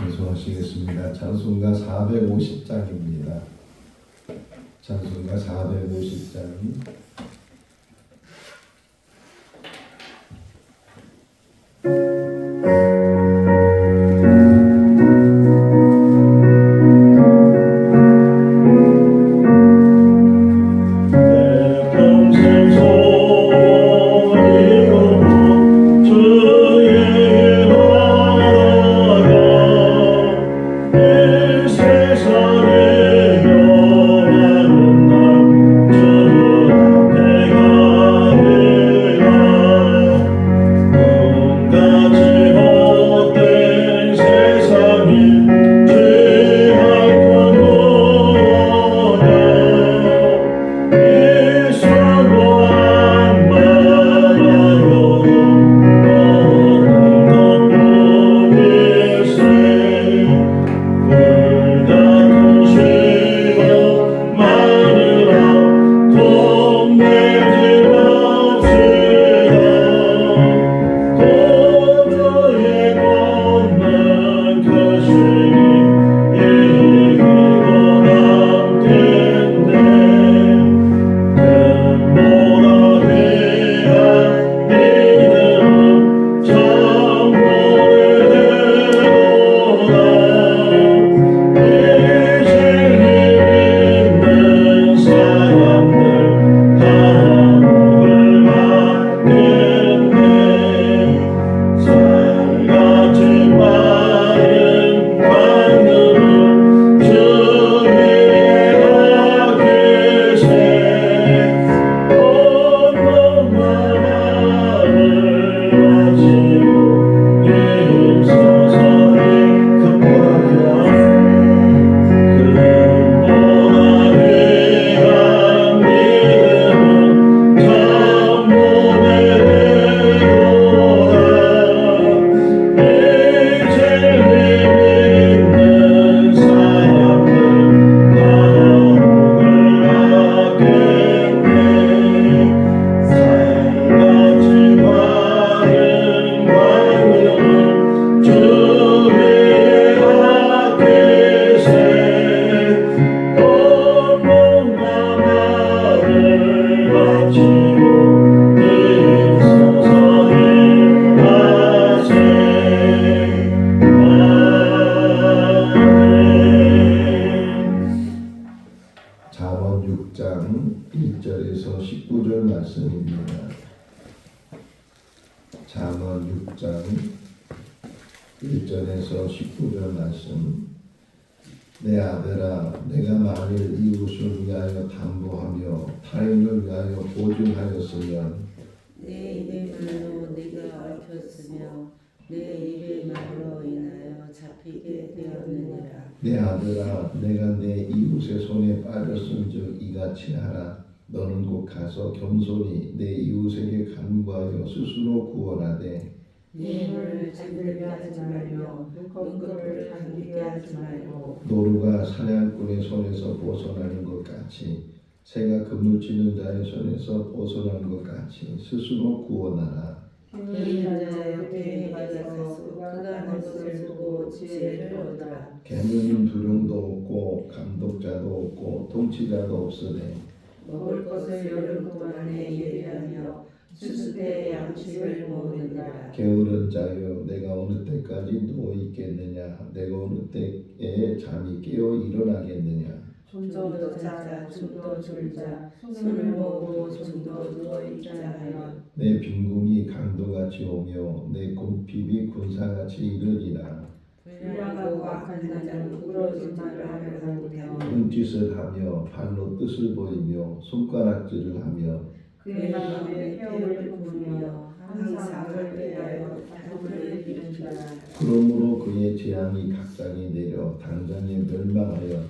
계속하시겠습니다. 찬송가 450장입니다. 찬송가 450장. 잠언 6장 1절에서 19절 말씀입니다. 잠언 6장 1절에서 19절 말씀. 내 아들아, 내가 만일 이웃을 위하여 담보하며 타인을 위하여 보증하였으면 내 입의 말로 네가 얽혔으며 내 입의 말로 인하여 잡히게 되었느니라. 내 아들아, 내가 내 이웃의 손에 빠졌은즉 이같이 하라. 너는 곧 가서 겸손히 내 이웃에게 간구하여 스스로 구원하되 네 눈을 잠들게 하지 말며 눈꺼풀을 감기게 하지 말고 노루가 사냥꾼의 손에서 벗어나는 것 같이 새가 그물치는 자의 손에서 벗어나는 것 같이 스스로 구원하라. 게으른 자 옆에 가서 그가 하는 것을 보고 지혜를 얻으라. 개는 두령도 없고 감독자도 없고 통치자도 없으되 먹을 것을 여름 동안에 예비하며 추수 때 양식을 모으느니라. 게으른 자여, 내가 어느 때까지 누워 있겠느냐? 내가 어느 때에 잠이 깨어 일어나겠느냐? 좀 더 자자 좀 더 졸자 손을 모으고 좀 더 누워있자 하여 내 빈궁이 강도같이 오며 내 곰핍이 군사같이 이르리라. 불량하고 악한 자는 부끄러워진 말을 하며 눈짓을 하며 발로 뜻을 보이며 손가락질을 하며 그의 마음에 폐허를 품으며 항상 악을 위하여 다툼을 이루니라. 그러므로 그의 재앙이 각장이 내려 당장에 멸망하여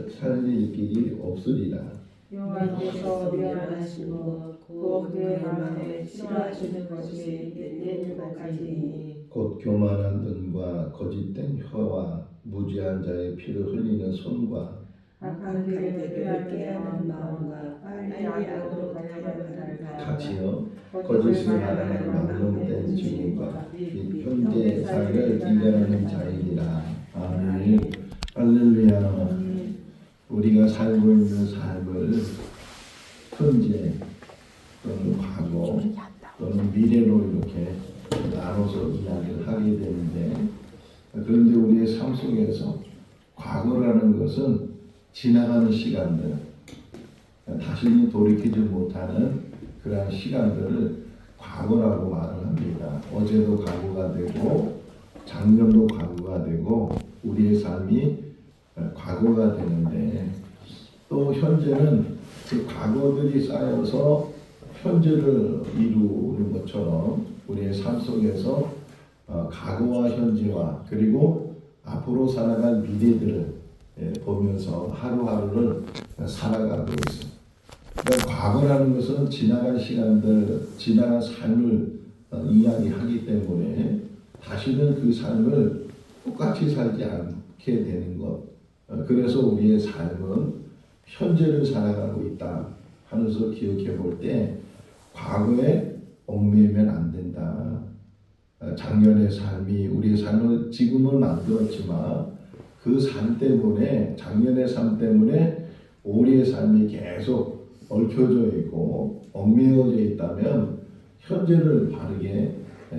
살릴 길이 없으리라. 여호와께서 미워하시고 곧 그의 마음에 싫어하시는 것이 내릴 것까지니 곧 교만한 눈과 거짓된 혀와 무지한 자의 피를 흘리는 손과 악한 계획을 깨하는 마음과 빨리 악으로 달려가는 같이요 거짓을 말하는 망령된 증인과 및 현재 사를 인정하는 자이니라. 아멘. 아멘. 할렐루야. 우리가 살고 있는 삶을 현재 또는 과거 또는 미래로 이렇게 나눠서 이야기를 하게 되는데, 그런데 우리의 삶 속에서 과거라는 것은 지나가는 시간들, 다시는 돌이키지 못하는 그러한 시간들을 과거라고 말을 합니다. 어제도 과거가 되고 작년도 과거가 되고 우리의 삶이 과거가 되는데, 또 현재는 그 과거들이 쌓여서 현재를 이루는 것처럼 우리의 삶 속에서 과거와 현재와 그리고 앞으로 살아갈 미래들을 보면서 하루하루를 살아가고 있습니다. 그러니까 과거라는 것은 지나간 시간들, 지나간 삶을 이야기하기 때문에 다시는 그 삶을 똑같이 살지 않게 되는 것. 그래서 우리의 삶은 현재를 살아가고 있다 하면서 기억해 볼 때 과거에 얽매이면 안 된다. 작년의 삶이 우리의 삶을 지금을 만들었지만 그 삶 때문에, 작년의 삶 때문에 우리의 삶이 계속 얽혀져 있고 얽매여져 있다면 현재를 바르게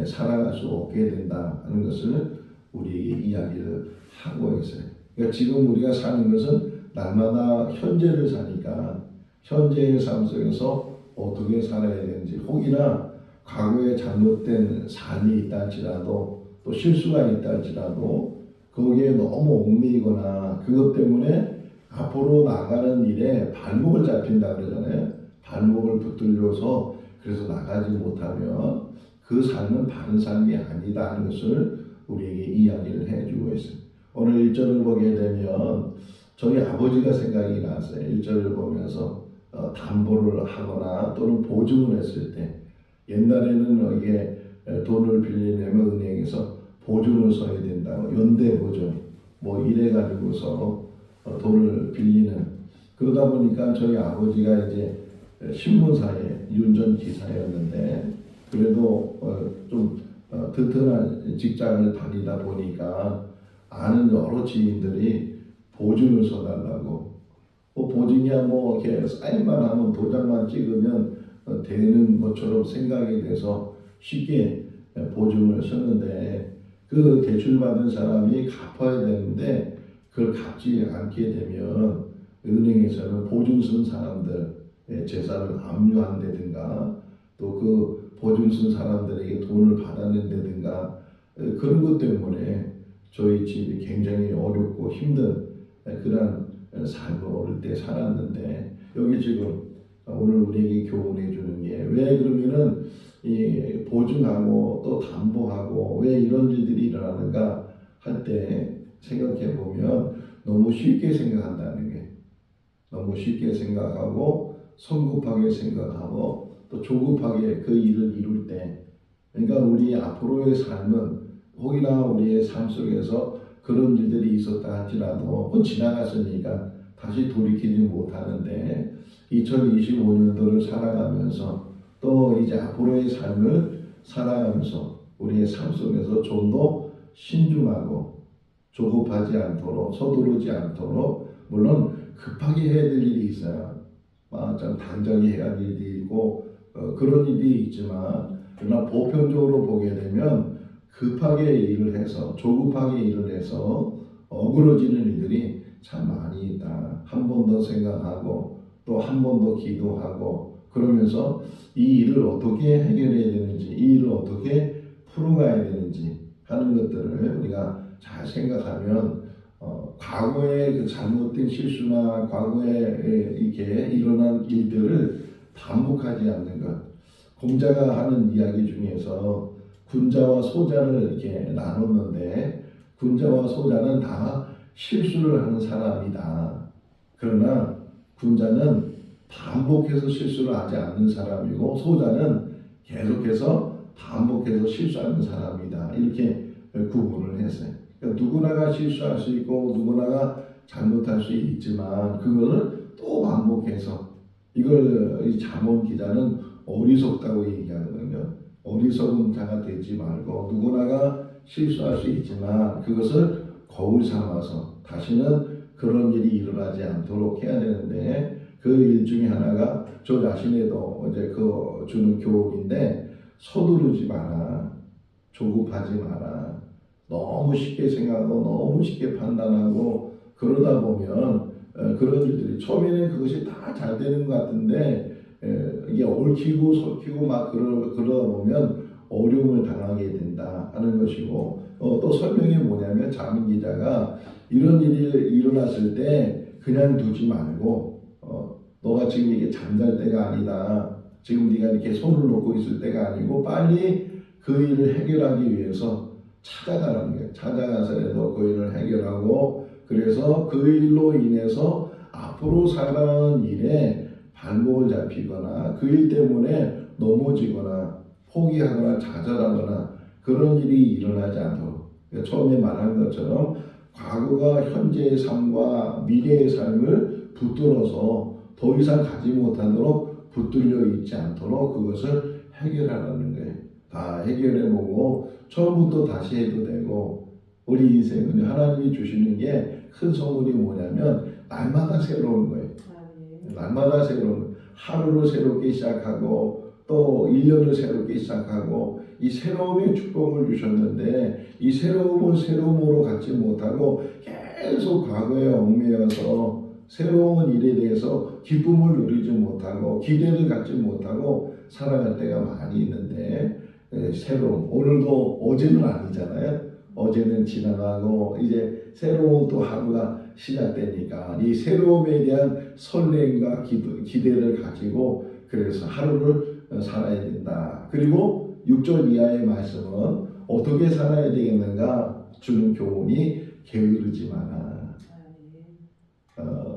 살아갈 수 없게 된다 하는 것을 우리에게 이야기를 하고 있어요. 그러니까 지금 우리가 사는 것은 날마다 현재를 사니까 현재의 삶 속에서 어떻게 살아야 되는지, 혹이나 과거에 잘못된 삶이 있다 할지라도 또 실수가 있다 할지라도 거기에 너무 얽매이거나 그것 때문에 앞으로 나가는 일에 발목을 잡힌다 그러잖아요. 발목을 붙들려서 그래서 나가지 못하면 그 삶은 바른 삶이 아니다 하는 것을 우리에게 이야기를 해주고 있어요. 오늘 1절을 보게 되면 저희 아버지가 생각이 났어요. 1절을 보면서 담보를 하거나 또는 보증을 했을 때, 옛날에는 이게 돈을 빌리려면 은행에서 보증을 써야 된다고, 연대 보증 뭐 이래 가지고서 돈을 빌리는, 그러다 보니까 저희 아버지가 이제 신문사에 운전기사였는데 그래도 좀 튼튼한 직장을 다니다 보니까 아는 여러 지인들이 보증을 써달라고, 보증이야 뭐 이렇게 사인만 하면 도장만 찍으면 되는 것처럼 생각이 돼서 쉽게 보증을 썼는데, 그 대출받은 사람이 갚아야 되는데 그걸 갚지 않게 되면 은행에서는 보증 쓴 사람들의 재산을 압류한다든가 또 그 보증 쓴 사람들에게 돈을 받아낸다든가, 그런 것 때문에 저희 집이 굉장히 어렵고 힘든 그런 삶을 어릴 때 살았는데, 여기 지금 오늘 우리에게 교훈해 주는 게, 왜 그러면은 이 보증하고 또 담보하고 왜 이런 일들이 일어나는가 할 때 생각해 보면 너무 쉽게 생각한다는 게, 너무 쉽게 생각하고 성급하게 생각하고 또 조급하게 그 일을 이룰 때, 그러니까 우리 앞으로의 삶은 혹이나 우리의 삶 속에서 그런 일들이 있었다 할지라도 그건 지나갔으니까 다시 돌이키지 못하는데, 2025년도를 살아가면서 또 이제 앞으로의 삶을 살아가면서 우리의 삶 속에서 좀 더 신중하고 조급하지 않도록, 서두르지 않도록, 물론 급하게 해야 될 일이 있어요. 좀 당장에 해야 될 일이 있고 그런 일이 있지만, 그러나 보편적으로 보게 되면 급하게 일을 해서 조급하게 일을 해서 어그러지는 일들이 참 많이 있다. 한 번 더 생각하고 또 한 번 더 기도하고 그러면서 이 일을 어떻게 해결해야 되는지, 이 일을 어떻게 풀어가야 되는지 하는 것들을 우리가 잘 생각하면 과거의 그 잘못된 실수나 과거에 이렇게 일어난 일들을 반복하지 않는 것. 공자가 하는 이야기 중에서 군자와 소자를 이렇게 나눴는데, 군자와 소자는 다 실수를 하는 사람이다. 그러나 군자는 반복해서 실수를 하지 않는 사람이고 소자는 계속해서 반복해서 실수하는 사람이다. 이렇게 구분을 했어요. 그러니까 누구나가 실수할 수 있고 누구나가 잘못할 수 있지만 그거를 또 반복해서, 이걸 이 잠언 기자는 어리석다고 얘기하거든요. 어리석은 자가 되지 말고 누구나가 실수할 수 있지만 그것을 거울 삼아서 다시는 그런 일이 일어나지 않도록 해야 되는데 그 일 중에 하나가 저 자신에도 이제 그 주는 교훈인데 서두르지 마라. 조급하지 마라. 너무 쉽게 생각하고 너무 쉽게 판단하고 그러다 보면 그런 일들이 처음에는 그것이 다 잘 되는 것 같은데 이게 얽히고 설키고 막 그러다 보면 어려움을 당하게 된다 하는 것이고 또 설명이 뭐냐면 자문 기자가 이런 일이 일어났을 때 그냥 두지 말고 너가 지금 이게 잠잘 때가 아니다. 지금 네가 이렇게 손을 놓고 있을 때가 아니고 빨리 그 일을 해결하기 위해서 찾아가라는 거예요. 찾아가서라도 그 일을 해결하고 그래서 그 일로 인해서 앞으로 살아가는 일에 발목을 잡히거나 그 일 때문에 넘어지거나 포기하거나 좌절하거나 그런 일이 일어나지 않도록 처음에 말한 것처럼 과거가 현재의 삶과 미래의 삶을 붙들어서 더 이상 가지 못하도록 붙들려 있지 않도록 그것을 해결하라는 거예요. 다 해결해보고 처음부터 다시 해도 되고 우리 인생은 하나님이 주시는 게 큰 선물이 뭐냐면 날마다 새로운 거예요. 날마다 새로운 하루를 새롭게 시작하고 또 1년을 새롭게 시작하고 이 새로움의 축복을 주셨는데 이 새로움을 새로움으로 갖지 못하고 계속 과거에 얽매여서 새로운 일에 대해서 기쁨을 누리지 못하고 기대를 갖지 못하고 살아갈 때가 많이 있는데 새로움 오늘도 어제는 아니잖아요. 어제는 지나가고 이제 새로운 또 하루가 시작되니까 이 새로움에 대한 설렘과 기대를 가지고 그래서 하루를 살아야 된다. 그리고 6절 이하의 말씀은 어떻게 살아야 되겠는가 주는 교훈이 게으르지 마라.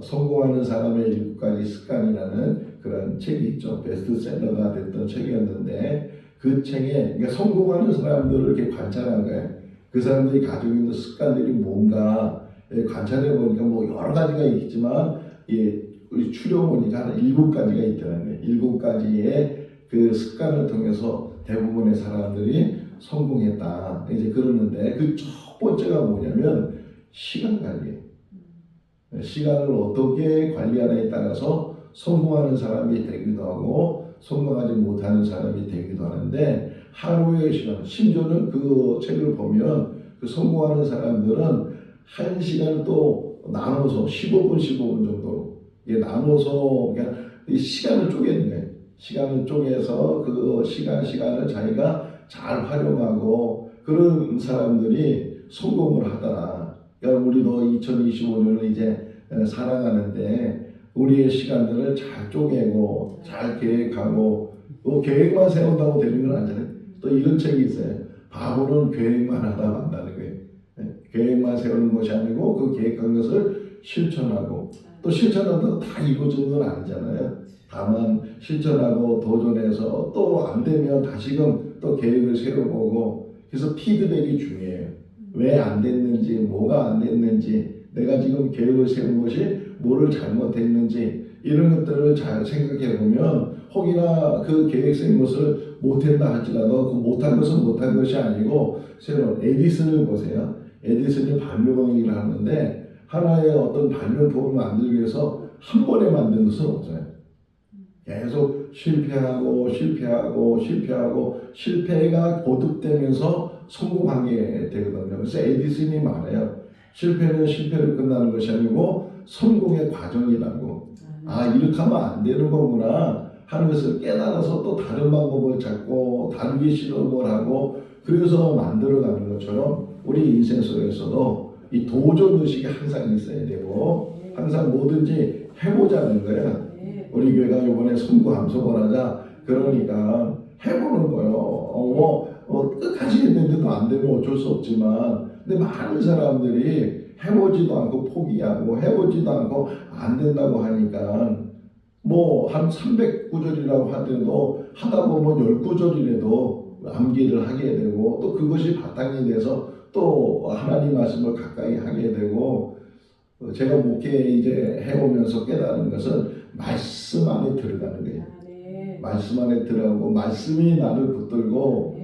성공하는 사람의 7가지 습관이라는 그런 책이 있죠. 베스트셀러가 됐던 책이었는데 그 책에 그러니까 성공하는 사람들을 이렇게 관찰한 거예요. 그 사람들이 가지고 있는 습관들이 뭔가 관찰해 보니까 뭐 여러 가지가 있지만 우리 추려보니까 한 7가지가 있다는 거예요. 7가지의 그 습관을 통해서 대부분의 사람들이 성공했다. 이제 그러는데 그 첫 번째가 뭐냐면 시간 관리예요. 시간을 어떻게 관리하느냐에 따라서 성공하는 사람이 되기도 하고 성공하지 못하는 사람이 되기도 하는데 하루의 시간, 심지어는 그 책을 보면 그 성공하는 사람들은 1시간을 또 나눠서 15분 정도로 나눠서 그냥 이 시간을 쪼개는 거예요. 시간을 쪼개서 그 시간을 자기가 잘 활용하고 그런 사람들이 성공을 하더라. 그러니까 우리도 2025년을 이제 살아가는데 우리의 시간들을 잘 쪼개고 잘 계획하고 계획만 세운다고 되는 건 아니잖아요. 또 이런 책이 있어요. 바보는 계획만 하다 만다는 거예요. 계획만 세우는 것이 아니고 그 계획한 것을 실천하고 또 실천하다가 다 이루어지는 건 아니잖아요. 다만 실천하고 도전해서 또 안 되면 다시금 또 계획을 세워보고 그래서 피드백이 중요해요. 왜 안 됐는지 뭐가 안 됐는지 내가 지금 계획을 세운 것이 뭐를 잘못했는지 이런 것들을 잘 생각해 보면 혹이나 그 계획 세운 것을 못했다 할지라도 그 못한 것은 못한 것이 아니고 새로운 에디슨을 보세요. 에디슨이 발명을 하는데 하나의 어떤 발명품을 만들기 위해서 한 번에 만든 것은 없어요. 계속 실패하고 실패가 거듭되면서 성공한 게 되거든요. 그래서 에디슨이 말해요. 실패는 실패로 끝나는 것이 아니고 성공의 과정이라고. 이렇게 하면 안 되는 거구나 하는 것을 깨달아서 또 다른 방법을 찾고 다르게 실험을 하고 그래서 만들어가는 것처럼 우리 인생 속에서도 이 도전 의식이 항상 있어야 되고 항상 뭐든지 해보자는 거예요. 우리 교회가 이번에 성공하자 그러니까 해보는 거예요. 끝까지 했는데도 안 되면 어쩔 수 없지만 근데 많은 사람들이 해보지도 않고 포기하고 해보지도 않고 안 된다고 하니까 뭐 한 300구절이라고 하더라도 하다 보면 10구절이라도 암기를 하게 되고 또 그것이 바탕이 돼서 또 하나님 말씀을 가까이 하게 되고 제가 목회 이제 해오면서 깨달은 것은 말씀 안에 들어가는 거예요. 말씀 안에 들어가고 말씀이 나를 붙들고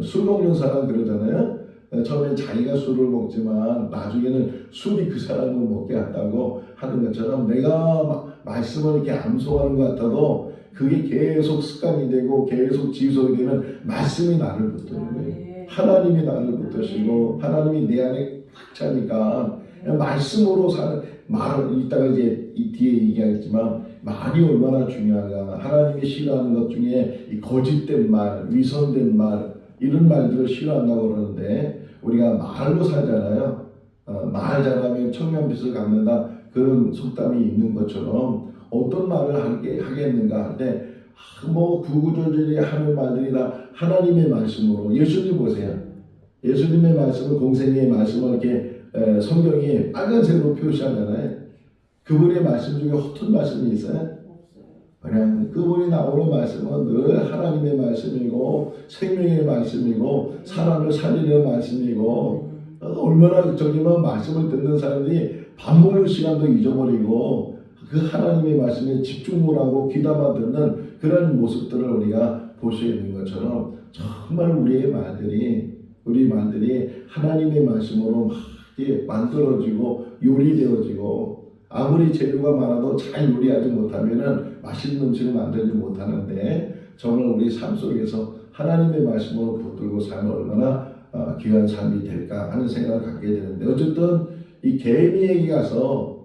술 먹는 사람 그러잖아요. 처음엔 자기가 술을 먹지만 나중에는 술이 그 사람을 먹게 한다고 하는 것처럼 내가 말씀을 이렇게 암송하는 것 같아도 그게 계속 습관이 되고 계속 지속이 되면 말씀이 나를 붙드는 거예요. 하나님이 나를 붙드시고 하나님이 내 안에 꽉 차니까 말씀으로 사는 말을 이따가 이제 이 뒤에 얘기하겠지만 말이 얼마나 중요한가. 하나님이 싫어하는 것 중에 이 거짓된 말, 위선된 말 이런 말들을 싫어한다고 그러는데 우리가 말로 살잖아요. 말 잘하면 청년빚을 갚는다 그런 속담이 있는 것처럼 어떤 말을 하겠는가 할 때 뭐 구구절절히 하는 말들이 다 하나님의 말씀으로 예수님 보세요. 예수님의 말씀을 공생의 말씀을 이렇게 성경이 빨간색으로 표시하잖아요. 그분의 말씀 중에 허튼 말씀이 있어요? 그냥 그분이 나오는 말씀은 늘 하나님의 말씀이고 생명의 말씀이고 사람을 살리는 말씀이고 얼마나 저기만 말씀을 듣는 사람들이 밥 먹는 시간도 잊어버리고 그 하나님의 말씀에 집중을 하고 귀담아 듣는 그런 모습들을 우리가 볼 수 있는 것처럼 정말 우리 말들이 하나님의 말씀으로 막 만들어지고 요리되어지고 아무리 재료가 많아도 잘 요리하지 못하면은 맛있는 음식을 만들지 못하는데 정말 우리 삶 속에서 하나님의 말씀으로 붙들고 살면 얼마나 귀한 삶이 될까 하는 생각을 갖게 되는데 어쨌든 이 개미에게 가서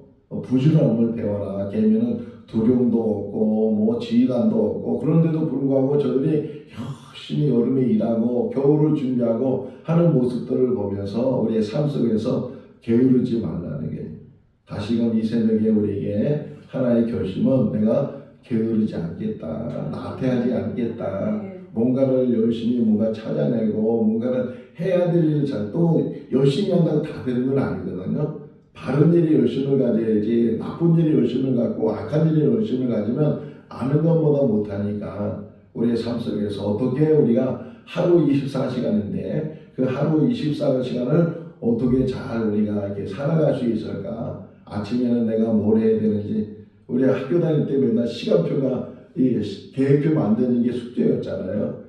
부지런함을 배워라. 개미는 두려움도 없고 뭐 지휘관도 없고 그런데도 불구하고 저들이 열심히 여름에 일하고 겨울을 준비하고 하는 모습들을 보면서 우리의 삶 속에서 게으르지 말라는 게 다시금 이 새벽에 우리에게 하나의 결심은 내가 게으르지 않겠다. 나태하지 않겠다. 뭔가를 열심히 뭔가 찾아내고 뭔가를 해야 될 일을 또 열심히 한다고 다 되는 건 아니거든요. 바른 일이 열심을 가져야지 나쁜 일이 열심을 갖고 악한 일이 열심을 가지면 아는 것보다 못하니까 우리의 삶 속에서 어떻게 우리가 하루 24시간인데 그 하루 24시간을 어떻게 잘 우리가 이렇게 살아갈 수 있을까. 아침에는 내가 뭘 해야 되는지 우리 학교 다닐 때 맨날 시간표가 계획표 만드는 게 숙제였잖아요.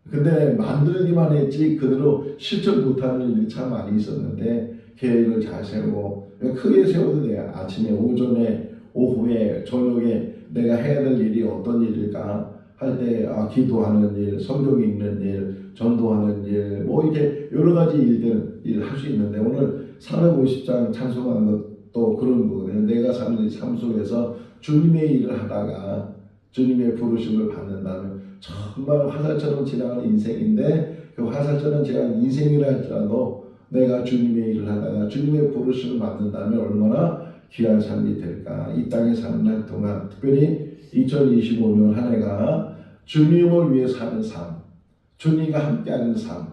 근데 만들기만 했지 그대로 실천 못하는 일이 참 많이 있었는데 계획을 잘 세우고 크게 세워도 돼요. 아침에 오전에 오후에 저녁에 내가 해야 될 일이 어떤 일일까 할 때 기도하는 일, 성경 읽는 일, 전도하는 일, 뭐 이렇게 여러 가지 일을 할 수 있는데 오늘 350장 찬송하는 것도 그런 거거든요. 내가 사는 삶 속에서 주님의 일을 하다가 주님의 부르심을 받는다면 정말 화살처럼 지나가는 인생인데 그 화살처럼 지나가는 인생이라 할지라도 내가 주님의 일을 하다가 주님의 부르심을 받는다면 얼마나 귀한 삶이 될까. 이 땅에 사는 날 동안 특별히 2025년 한 해가 주님을 위해 사는 삶, 주님과 함께하는 삶,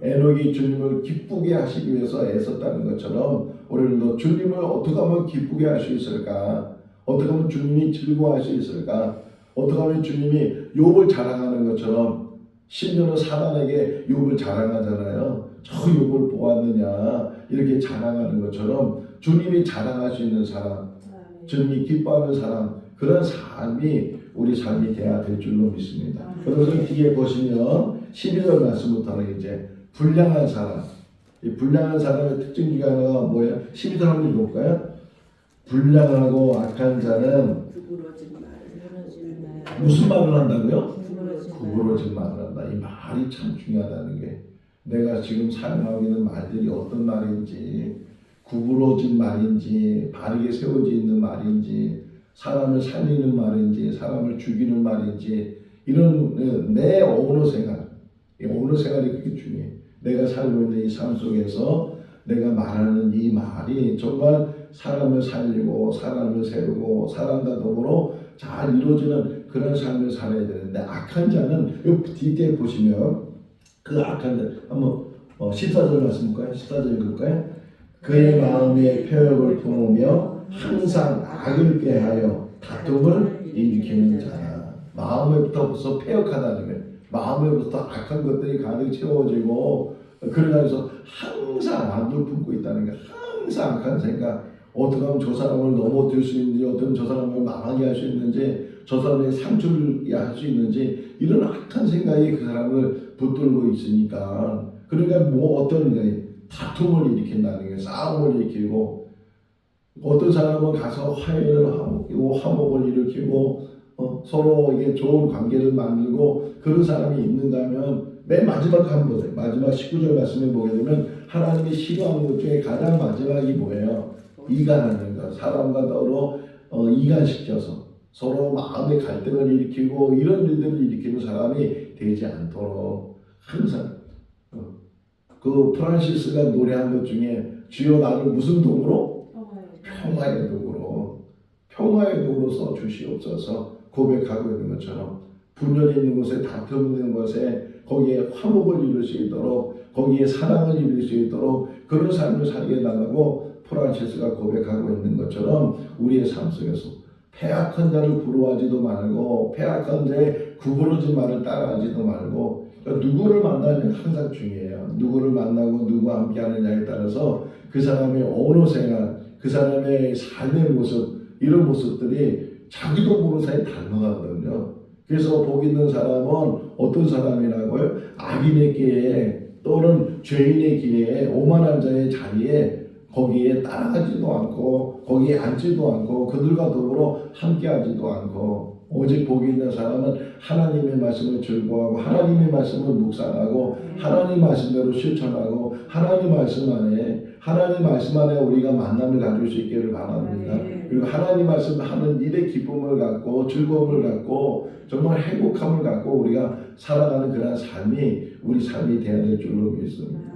에녹이 주님을 기쁘게 하시기 위해서 애썼다는 것처럼 우리도 주님을 어떻게 하면 기쁘게 할 수 있을까? 어떻게 하면 주님이 즐거워할 수 있을까? 어떻게 하면 주님이 욥을 자랑하는 것처럼 심지어는 사단에게 욥을 자랑하잖아요. 저 욥을 보았느냐 이렇게 자랑하는 것처럼 주님이 자랑할 수 있는 사람, 주님이 기뻐하는 사람 그런 삶이 우리 삶이 돼야 될 줄로 믿습니다. 그래서 뒤에 보시면 12절 말씀부터는 이제 불량한 사람, 이 불량한 사람의 특징 중에 하나가 뭐예요? 12절 한번 읽어볼까요? 불량하고 악한 자는 무슨 말을 한다고요? 구부러진 말을 한다. 이 말이 참 중요하다는 게 내가 지금 사용하고 있는 말들이 어떤 말인지 구부러진 말인지 바르게 세워져 있는 말인지 사람을 살리는 말인지 사람을 죽이는 말인지 이런 내 언어 생활 이 언어 생활이 그렇게 중요해. 내가 살고 있는 이 삶 속에서 내가 말하는 이 말이 정말 사람을 살리고 사람을 세우고 사람과 더불어 잘 이루어지는 그런 삶을 살아야 되는데 악한 자는 이 뒤에 보시면 그 악한 자 한번 14절 말씀 볼까요? 14절 읽을까요? 그의 마음에 표역을 품으며 항상 악을 꾀하여 다툼을 일으키는 자라. 마음에부터 벌써 패역하다는 거예요. 마음에부터 악한 것들이 가득 채워지고 그러면서 항상 악을 품고 있다는 거예요. 항상 악한 생각. 어떻게 하면 저 사람을 넘어뜨릴 수 있는지 어떻게 저 사람을 망하게 할 수 있는지 저 사람의 상처를 할 수 있는지 이런 악한 생각이 그 사람을 붙들고 있으니까 그러니까 뭐 어떤 다툼을 일으킨다는 게 싸움을 일으키고 어떤 사람은 가서 화해를 하고 화목을 일으키고 서로 이게 좋은 관계를 만들고 그런 사람이 있는가 하면 맨 마지막 한 번에 마지막 19절 말씀에 보게 되면 하나님이 싫어하는 것 중에 가장 마지막이 뭐예요? 이간하는 것. 사람과 서로 이간시켜서 서로 마음의 갈등을 일으키고 이런 일들을 일으키는 사람이 되지 않도록 항상 그 프란시스가 노래한 것 중에 주여 나를 무슨 동으로? 평화의 동으로 평화의 동으로 써 주시옵소서 고백하고 있는 것처럼 분열이 있는 곳에 다툼 있는 곳에 거기에 화목을 이룰 수 있도록 거기에 사랑을 이룰 수 있도록 그런 삶을 살게 해달라고 프란시스가 고백하고 있는 것처럼 우리의 삶 속에서 패악한 자를 부러워하지도 말고 패악한 자의 구부러진 말을 따라하지도 말고 그러니까 누구를 만나는 게 항상 중요해요. 누구를 만나고 누구와 함께 하느냐에 따라서 그 사람의 언어 생활 그 사람의 삶의 모습 이런 모습들이 자기도 모르는 사이에 닮아가거든요. 그래서 복 있는 사람은 어떤 사람이라고요? 악인의 길에 또는 죄인의 길에 오만한 자의 자리에 거기에 따라가지도 않고 거기에 앉지도 않고 그들과 더불어 함께하지도 않고 오직 복이 있는 사람은 하나님의 말씀을 즐거워하고 하나님의 말씀을 묵상하고 하나님 말씀대로 실천하고 하나님 말씀 안에 우리가 만남을 가질 수 있기를 바랍니다. 그리고 하나님 말씀을 하는 일의 기쁨을 갖고 즐거움을 갖고 정말 행복함을 갖고 우리가 살아가는 그런 삶이 우리 삶이 되어야 될 줄로 믿습니다.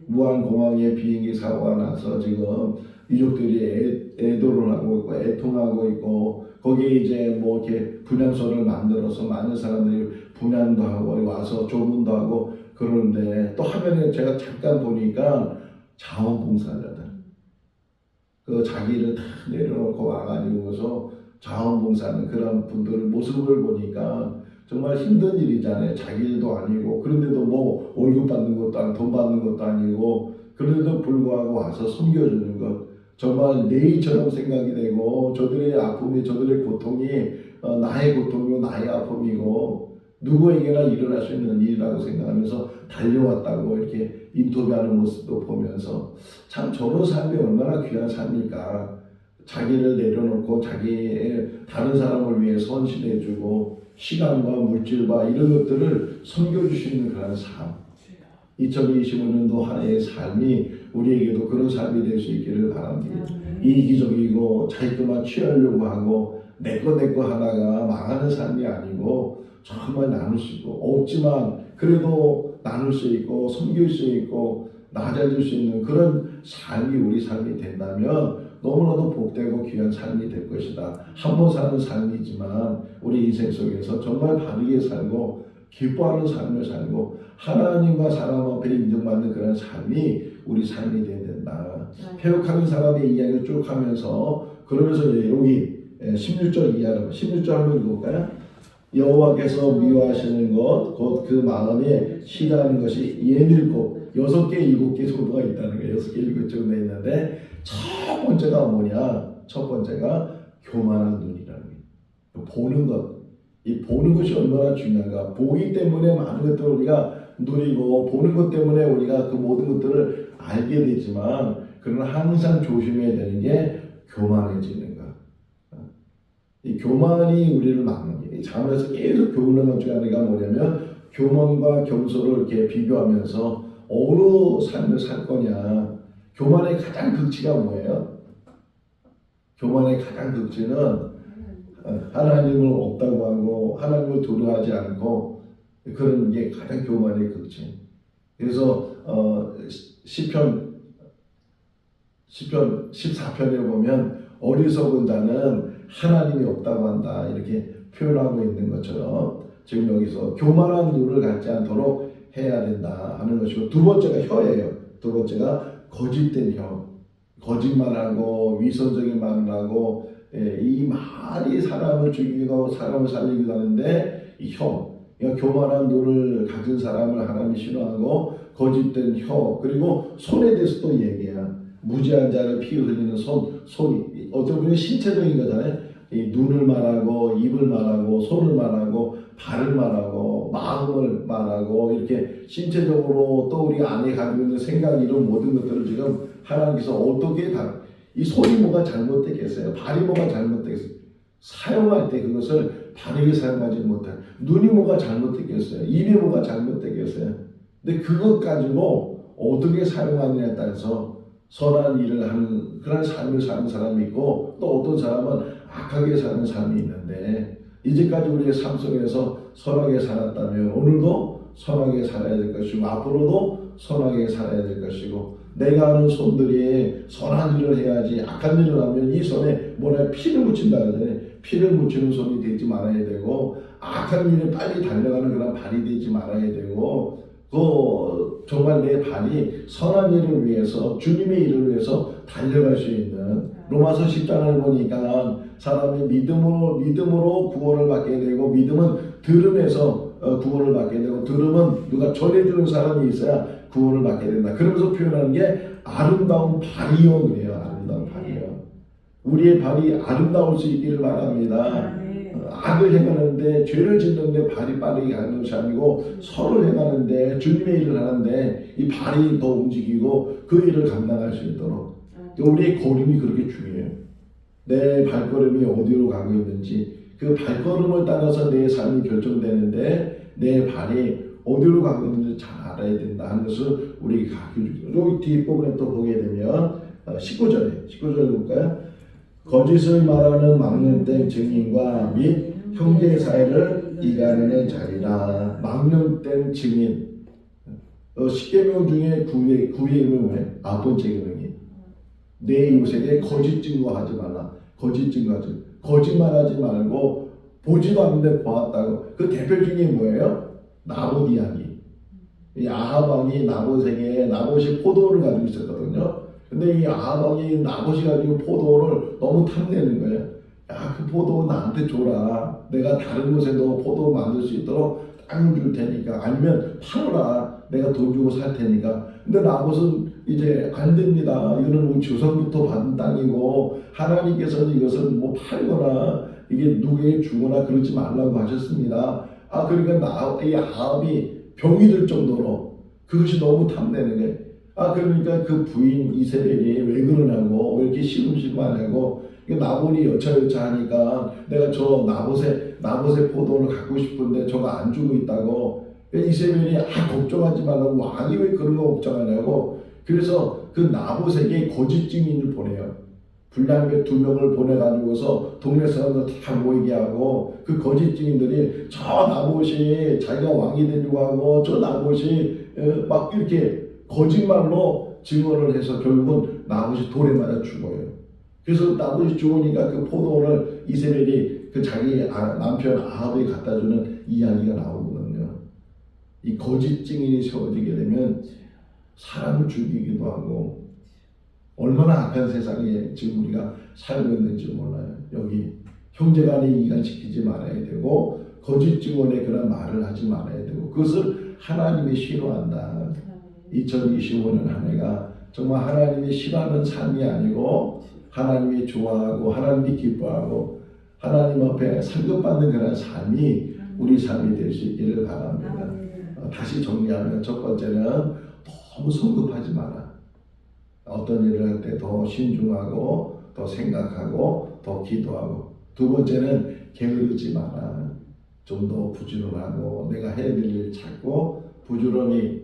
무안공항에 비행기 사고가 나서 지금 유족들이 애도를 하고 있고 애통하고 있고 거기에 이제 뭐 이렇게 분향소를 만들어서 많은 사람들이 분향도 하고 와서 조문도 하고 그러는데 또 화면에 제가 잠깐 보니까 자원봉사자들 그 자기를 다 내려놓고 와가지고서 자원봉사하는 그런 분들 모습을 보니까 정말 힘든 일이잖아요. 자기 일도 아니고 그런데도 뭐 월급 받는 것도 아니고 돈 받는 것도 아니고 그런데도 불구하고 와서 섬겨주는 것 정말 내 일처럼 생각이 되고 저들의 아픔이 저들의 고통이 나의 고통이고 나의 아픔이고 누구에게나 일어날 수 있는 일이라고 생각하면서 달려왔다고 이렇게 인터뷰하는 모습도 보면서 참 저런 삶이 얼마나 귀한 삶일까. 자기를 내려놓고 자기의 다른 사람을 위해 헌신해주고 시간과 물질과 이런 것들을 섬겨주시는 그런 삶 2025년도 한 해의 삶이 우리에게도 그런 삶이 될 수 있기를 바랍니다. 이기적이고 자기 것만 취하려고 하고 내거 하다가 망하는 삶이 아니고 정말 나눌 수 있고 없지만 그래도 나눌 수 있고 섬길 수 있고 나아질 수 있는 그런 삶이 우리 삶이 된다면 너무나도 복되고 귀한 삶이 될 것이다. 한 번 사는 삶이지만 우리 인생 속에서 정말 바르게 살고 기뻐하는 삶을 살고 하나님과 사람 앞에 인정받는 그런 삶이 우리 삶이 되어야 된다. 폐역하는 사람의 이야기를 쭉 하면서 그러면서 이제 여기 16절 이하로 16절 한번 읽어볼까요? 여호와께서 미워하시는 것 곧 그 마음에 싫어하는 것이 예닐곱 6개 7개 정도가 있다는 거예요. 6개 7개 정도 있는데 첫 번째가 뭐냐? 첫 번째가 교만한 눈이라는 거예요. 보는 것. 이 보는 것이 얼마나 중요한가. 보기 때문에 많은 것들을 우리가 누리고 보는 것 때문에 우리가 그 모든 것들을 알게 되지만 그러나 항상 조심해야 되는 게 교만해지는 것. 이 교만이 우리를 막는 게 잠에서 계속 교훈을 가지고 하는 뭐냐면 교만과 겸손을 이렇게 비교하면서 어느 삶을 살 거냐. 교만의 가장 극치가 뭐예요? 교만의 가장 극치는 하나님을 없다고 하고 하나님을 두려워하지 않고 그런 게 가장 교만의 극치. 그래서 시편 14편에 보면 어리석은 자는 하나님이 없다고 한다 이렇게 표현하고 있는 것처럼 지금 여기서 교만한 눈을 갖지 않도록 해야 된다 하는 것이고 두 번째가 혀예요. 두 번째가 거짓된 혀. 거짓말하고 위선적인 말을 하고 이 말이 사람을 죽이기도 하고 사람을 살리기도 하는데 이 혀. 그러니까 교만한 눈을 가진 사람을 하나님이 싫어하고 거짓된 혀 그리고 손에 대해서 또 얘기해요. 무지한 자를 피 흘리는 손이 어떤 분이 신체적인 거잖아요. 이 눈을 말하고 입을 말하고 손을 말하고 발을 말하고 마음을 말하고 이렇게 신체적으로 또 우리 안에 가지고 있는 생각 이런 모든 것들을 지금 하나님께서 어떻게 이 손이 뭐가 잘못되겠어요? 발이 뭐가 잘못되겠어요? 사용할 때 그것을 바르게 사용하지 못한 눈이 뭐가 잘못되겠어요? 입이 뭐가 잘못되겠어요? 근데 그것 가지고 어떻게 사용하느냐에 따라서 선한 일을 하는 그런 삶을 사는 사람이 있고 또 어떤 사람은 악하게 사는 사람이 있는데 이제까지 우리의 삶 속에서 선하게 살았다면 오늘도 선하게 살아야 될 것이고 앞으로도 선하게 살아야 될 것이고 내가 하는 손들이 선한 일을 해야지 악한 일을 하면 이 손에 뭐라 피를 묻힌다 그러잖아요. 피를 묻히는 손이 되지 말아야 되고 악한 일에 빨리 달려가는 그런 발이 되지 말아야 되고 정말 내 발이 선한 일을 위해서 주님의 일을 위해서 달려갈 수 있는 로마서 10장을 보니까 사람이 믿음으로 구원을 받게 되고 믿음은 들음에서 구원을 받게 되고 들음은 누가 전해주는 사람이 있어야 구원을 받게 된다. 그러면서 표현하는 게 아름다운 발이요 그래요. 아름다운 발이요. 우리의 발이 아름다울 수 있기를 바랍니다. 악을 행하는데 죄를 짓는데 발이 빠르게 가는 것이 아니고 선을 행하는데 주님의 일을 하는데 이 발이 더 움직이고 그 일을 감당할 수 있도록 우리의 걸음이 그렇게 중요해요. 내 발걸음이 어디로 가고 있는지 그 발걸음을 따라서 내 삶이 결정되는데 내 발이 어디로 가고 있는지 잘 알아야 된다 하는 것을 우리에게 가르쳐주죠. 여기 뒷부분에 또 보게 되면 19절을 볼까요? 거짓을 말하는 망령된 증인과 및 형제 사이를 이간하는 자리라. 망령된 증인. 십계명 중에 구계명은 왜? 번째 계명이 내 이웃에게 거짓 증거하지 말라. 거짓말하지 말고 보지도 않는데 보았다고. 그 대표 중에 뭐예요? 나봇 이야기. 이 아합 왕이 나봇이 포도를 가지고 있었거든요. 근데 이 아합 왕이 나봇이 가지고 포도를 너무 탐내는 거예요. 야, 그 포도 나한테 줘라. 내가 다른 곳에도 포도 만들 수 있도록 땅을 줄 테니까 아니면 팔아라. 내가 돈 주고 살 테니까. 근데 나봇은 이제 안 됩니다. 이거는 우리 조선부터 받은 땅이고 하나님께서는 이것을 뭐 팔거나 이게 누구에게 주거나 그러지 말라고 하셨습니다. 그러니까 이 아합이 병이 들 정도로 그것이 너무 탐내는 거예요. 그러니까 그 부인 이세벨이 왜 그러냐고 왜 이렇게 시름시름하냐고 나봇이 여차여차하니까 내가 저 나봇의 포도를 갖고 싶은데 저거 안 주고 있다고. 이세벨이 걱정하지 말라고 왕이 왜 그런 거 걱정하냐고. 그래서 그 나봇에게 거짓 증인을 보내요. 불량배 2명을 보내가지고서 동네 사람들 다 모이게 하고 그 거짓 증인들이 저 나봇이 자기가 왕이 되려고 하고 저 나봇이 막 이렇게 거짓말로 증언을 해서 결국은 나봇이 돌에 맞아 죽어요. 그래서 나봇이 죽으니까 그 포도를 이세벨이 그 자기 남편 아합에게 갖다주는 이야기가 나오거든요. 이 거짓 증인이 세워지게 되면 사람을 죽이기도 하고 얼마나 악한 세상에 지금 우리가 살고 있는지 몰라요. 여기 형제간에 이간시키지 말아야 되고 거짓 증언에 그런 말을 하지 말아야 되고 그것을 하나님이 싫어한다. 2025년 한 해가 정말 하나님이 싫어하는 삶이 아니고 하나님이 좋아하고 하나님이 기뻐하고 하나님 앞에 상급받는 그런 삶이 우리 삶이 될 수 있기를 바랍니다. 다시 정리하면 첫 번째는 너무 성급하지 마라. 어떤 일을 할 때 더 신중하고 더 생각하고 더 기도하고 두 번째는 게으르지 마라. 좀 더 부지런하고 내가 해야 될 일 찾고 부지런히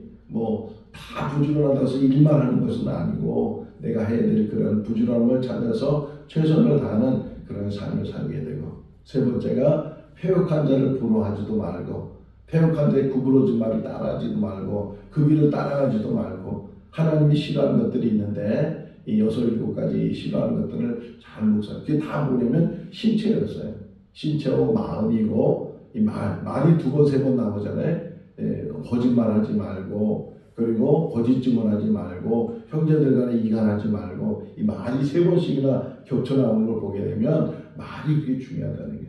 다 부지런하다고 해서 일만 하는 것은 아니고 내가 해야 될 그런 부지런함을 찾아서 최선을 다하는 그런 삶을 살게 되고 세 번째가 패역한 자를 부러워하지도 말고 패역한 자의 구부러진 말을 따라하지도 말고 그 길을 따라가지도 말고 하나님이 싫어하는 것들이 있는데 이 6-7가지 싫어하는 것들을 잘 묵상. 그게 다 뭐냐면 신체였어요. 신체고 마음이고 이 말이 2번 3번 나오잖아요. 거짓말하지 말고 그리고 거짓 증언하지 말고 형제들 간에 이간하지 말고 이 말이 3번씩이나 겹쳐 나오는 걸 보게 되면 말이 그게 중요하다는 게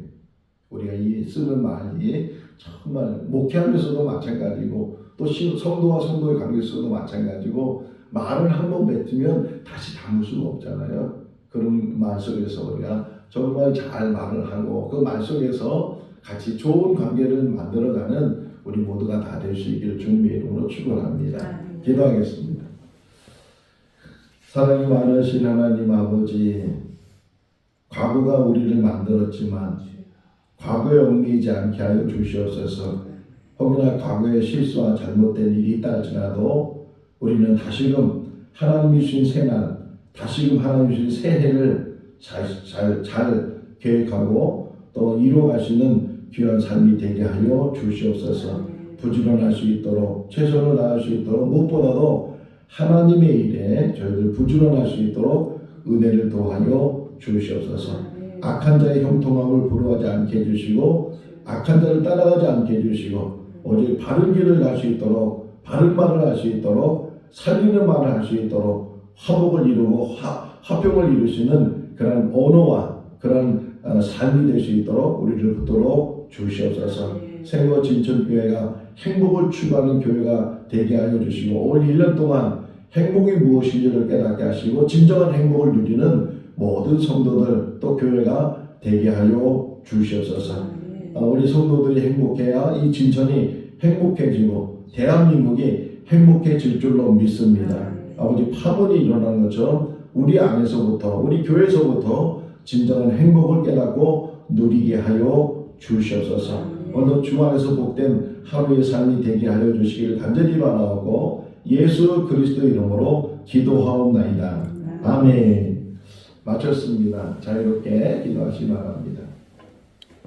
우리가 이 쓰는 말이 정말 목회하면서도 마찬가지고 또 성도와 성도의 관계에서도 마찬가지고 말을 한번 뱉으면 다시 담을 수가 없잖아요. 그런 말 속에서 우리가 정말 잘 말을 하고 그 말 속에서 같이 좋은 관계를 만들어가는 우리 모두가 다 될 수 있기를 주님의 이름으로 축원합니다. 기도하겠습니다. 사랑이 많으신 하나님 아버지, 과거가 우리를 만들었지만 과거에 얽매이지 않게 하여 주시옵소서. 혹여나 과거에 실수와 잘못된 일이 있다 할지라도 우리는 다시금 하나님이 주신 새날, 다시금 하나님이 주신 새해를 잘 계획하고 또 이루어갈 수 있는 귀한 삶이 되게 하여 주시옵소서. 부지런할 수 있도록, 최선을 다할 수 있도록, 무엇보다도 하나님의 일에 저희들 부지런할 수 있도록 은혜를 더하여 주시옵소서. 악한 자의 형통함을 부러워하지 않게 해주시고 악한 자를 따라가지 않게 해주시고 오직 바른 길을 갈 수 있도록, 바른 말을 할 수 있도록, 살리는 말을 할 수 있도록, 화목을 이루고 화평을 이루시는 그런 언어와 그런 삶이 될 수 있도록 우리를 붙도록 주시옵소서. 생거 진천교회가 행복을 추구하는 교회가 되게 하여 주시고 올 1년 동안 행복이 무엇인지를 깨닫게 하시고 진정한 행복을 누리는 모든 성도들 또 교회가 되게 하여 주시옵소서. 우리 성도들이 행복해야 이 진천이 행복해지고 대한민국이 행복해질 줄로 믿습니다. 아버지, 파문이 일어나는 것처럼 우리 안에서부터, 우리 교회에서부터 진정한 행복을 깨닫고 누리게 하여 주시옵소서. 오늘 주 안에서 복된 하루의 삶이 되게 하여 주시기를 간절히 바라고 예수 그리스도 이름으로 기도하옵나이다. 아멘. 마쳤습니다. 자유롭게 기도하시기 바랍니다.